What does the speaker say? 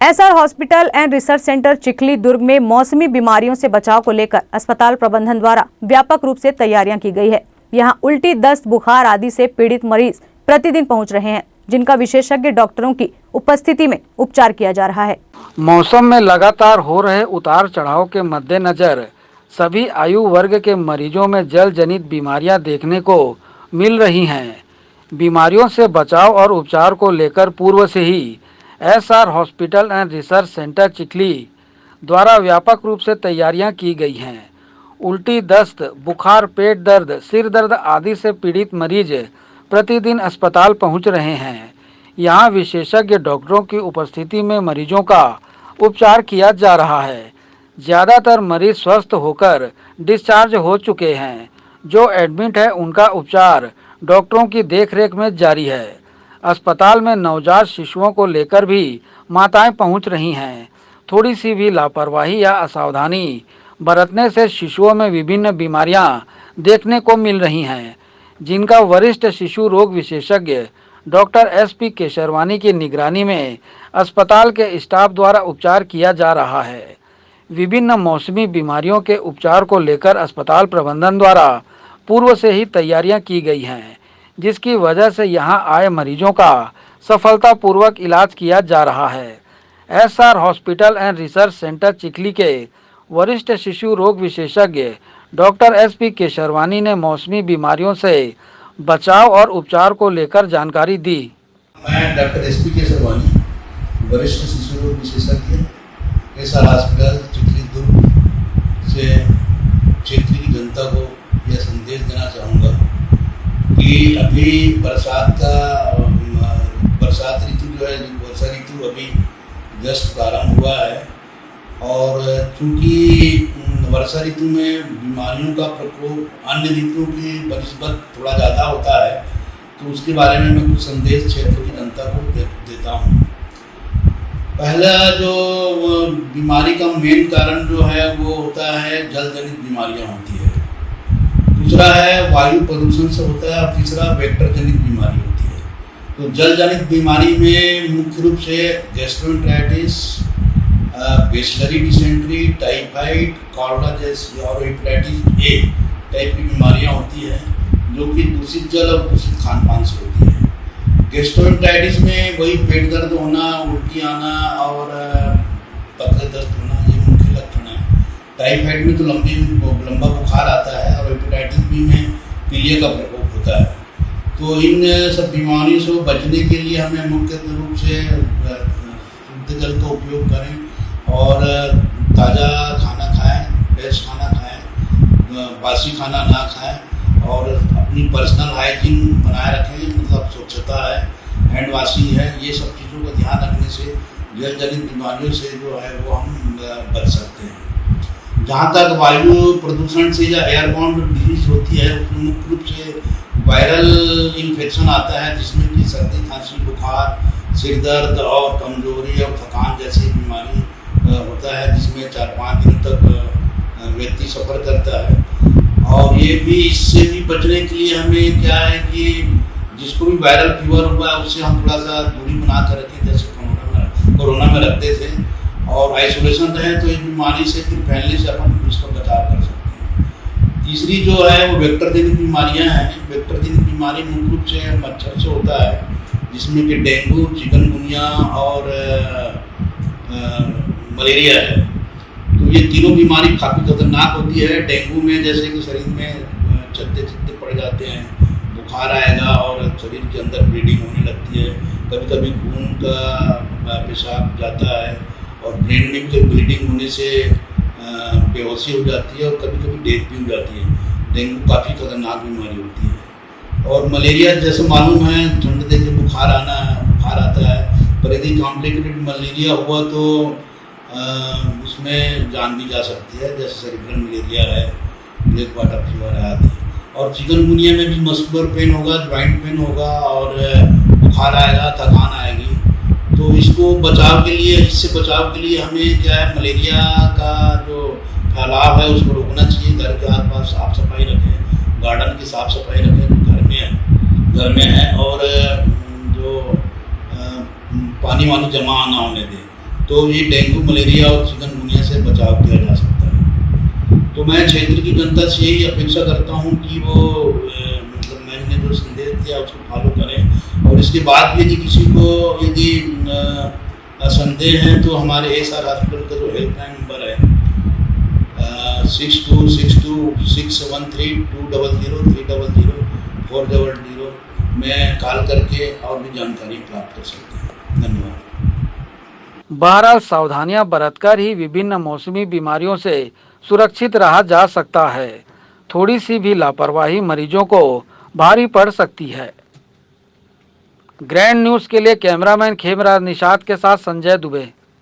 SR hospital and research center Chikhli Durg में मौसमी बीमारियों से बचाव को लेकर अस्पताल प्रबंधन द्वारा व्यापक रूप से तैयारियां की गई है। यहां उल्टी, दस्त, बुखार आदि से पीड़ित मरीज प्रतिदिन पहुंच रहे हैं, जिनका विशेषज्ञ डॉक्टरों की उपस्थिति में उपचार किया जा रहा है। मौसम में लगातार हो रहे उतार चढ़ाव के मद्देनजर सभी आयु वर्ग के मरीजों में जल जनित बीमारियां देखने को मिल रही हैं। बीमारियों से बचाव और उपचार को लेकर पूर्व से ही SR hospital and research center Chikhli द्वारा व्यापक रूप से तैयारियां की गई हैं। उल्टी, दस्त, बुखार, पेट दर्द, सिर दर्द आदि से पीड़ित मरीज प्रतिदिन अस्पताल पहुंच रहे हैं। यहां विशेषज्ञ डॉक्टरों की उपस्थिति में मरीजों का उपचार किया जा रहा है। ज़्यादातर मरीज स्वस्थ होकर डिस्चार्ज हो चुके हैं। जो एडमिट है उनका उपचार डॉक्टरों की देखरेख में जारी है। अस्पताल में नवजात शिशुओं को लेकर भी माताएं पहुंच रही हैं। थोड़ी सी भी लापरवाही या असावधानी बरतने से शिशुओं में विभिन्न बीमारियां देखने को मिल रही हैं, जिनका वरिष्ठ शिशु रोग विशेषज्ञ डॉक्टर एसपी केशरवानी की निगरानी में अस्पताल के स्टाफ द्वारा उपचार किया जा रहा है। विभिन्न मौसमी बीमारियों के उपचार को लेकर अस्पताल प्रबंधन द्वारा पूर्व से ही तैयारियां की गई हैं, जिसकी वजह से यहां आए मरीजों का सफलतापूर्वक इलाज किया जा रहा है। SR hospital and research center Chikhli के वरिष्ठ शिशु रोग विशेषज्ञ डॉक्टर एसपी केशरवानी ने मौसमी बीमारियों से बचाव और उपचार को लेकर जानकारी दी। मैं डॉक्टर एसपी केशरवानी, वरिष्ठ शिशु रोग विशेषज्ञ, एसआर हॉस्पिटल चिखली दुर्ग से क्षेत्र की जनता को यह संदेश देना चाहूँगा कि अभी बरसात ऋतु जो है, वर्षा ऋतु अभी जस्ट प्रारंभ हुआ है और चूँकि वर्षा ऋतु में बीमारियों का प्रकोप अन्य ऋतुओं की बनिस्बत थोड़ा ज़्यादा होता है, तो उसके बारे में मैं कुछ संदेश क्षेत्र की जनता को देता हूँ। पहला जो बीमारी का मेन कारण जो है वो होता है जल जनित बीमारियाँ होती है, दूसरा है वायु प्रदूषण से होता है और तीसरा वेक्टर जनित बीमारी होती है। तो जल जनित बीमारी में मुख्य रूप से gastroenteritis, bacillary dysentery, typhoid, cholera जैसी और हेपेटाइटिस ए टाइप की बीमारियां होती हैं, जो कि दूषित जल और दूषित खान पान से होती है। गैस्ट्रोएंटेराइटिस में वही पेट दर्द होना, उल्टी आना और पतले दस्त होना, ये मुख्य लक्षण है। टाइफाइड में तो लंबा बुखार आता है और हेपेटाइटिस बी में पीलिया का प्रकोप होता है। तो इन सब बीमारियों से बचने के लिए हमें मुख्य रूप से शुद्ध जल का उपयोग करें और ताज़ा खाना खाएं, फ्रेश खाना खाएं, बासी खाना ना खाएं और अपनी पर्सनल हाइजीन बनाए रखें, मतलब स्वच्छता है, हैंड वॉशिंग है, ये सब चीज़ों का ध्यान रखने से जल जनित बीमारियों से जो है वो हम बच सकते हैं। जहाँ तक वायु प्रदूषण से या एयरबॉर्न डिजीज होती है, उसमें मुख्य रूप से वायरल इन्फेक्शन आता है, जिसमें कि सर्दी, खांसी, बुखार, सिर दर्द और कमजोरी और थकान जैसी बीमारी होता है, जिसमें 4-5 दिन तक व्यक्ति सफ़र करता है। और ये भी, इससे भी बचने के लिए हमें क्या है कि जिसको भी वायरल फीवर हुआ है उससे हम थोड़ा सा दूरी बना कर रखें, जैसे कोरोना में रखते थे, और आइसोलेशन रहे तो इस बीमारी से फिर फैलने से अपन इसका बचाव कर सकते हैं। तीसरी जो है वो वेक्टर जनित बीमारियां हैं। वेक्टर जनित बीमारी मुख्य रूप से मच्छर से होता है, जिसमें कि डेंगू, चिकनगुनिया और मलेरिया है। तो ये तीनों बीमारी काफ़ी खतरनाक होती है। डेंगू में जैसे कि शरीर में छत्ते पड़ जाते हैं, बुखार आएगा और शरीर के अंदर ब्लीडिंग होने लगती है, कभी कभी खून का पेशाब जाता है और ब्रेन में भी ब्लीडिंग होने से बेहोशी हो जाती है और कभी कभी डेथ भी हो जाती है। डेंगू काफ़ी खतरनाक बीमारी होती है। और मलेरिया जैसे मालूम है, ठंड से बुखार आता है, पर यदि कॉम्प्लिकेटेड मलेरिया हुआ तो उसमें जान भी जा सकती है, जैसे सेरिब्रल मलेरिया है, ब्लैक वाटर फीवर आदि। और चिकनगुनिया में भी मस्कुलर पेन होगा, ज्वाइंट पेन होगा और बुखार आएगा, थकान आएगी। तो इससे बचाव के लिए हमें क्या है, मलेरिया का जो फैलाव है उसको रोकना चाहिए। घर के आसपास साफ सफाई रखें, गार्डन की साफ सफाई रखें जो घर में है, और जो पानी वानी जमा ना होने दें। तो ये डेंगू, मलेरिया और चिकनगुनिया से बचाव किया जा सकता है। तो मैं क्षेत्र की जनता से यही अपेक्षा करता हूँ कि वो मतलब मैंने जो संदेश दिया उसको फॉलो करें, और इसके बाद भी यदि किसी को यदि संदेह है तो हमारे एसआर हॉस्पिटल का जो हेल्पलाइन नंबर है 6262613200300400 में कॉल करके और भी जानकारी प्राप्त कर सकते हैं। धन्यवाद। बहरहाल सावधानियां बरतकर ही विभिन्न मौसमी बीमारियों से सुरक्षित रहा जा सकता है। थोड़ी सी भी लापरवाही मरीजों को भारी पड़ सकती है। ग्रैंड न्यूज़ के लिए कैमरामैन खेमराज निषाद के साथ संजय दुबे।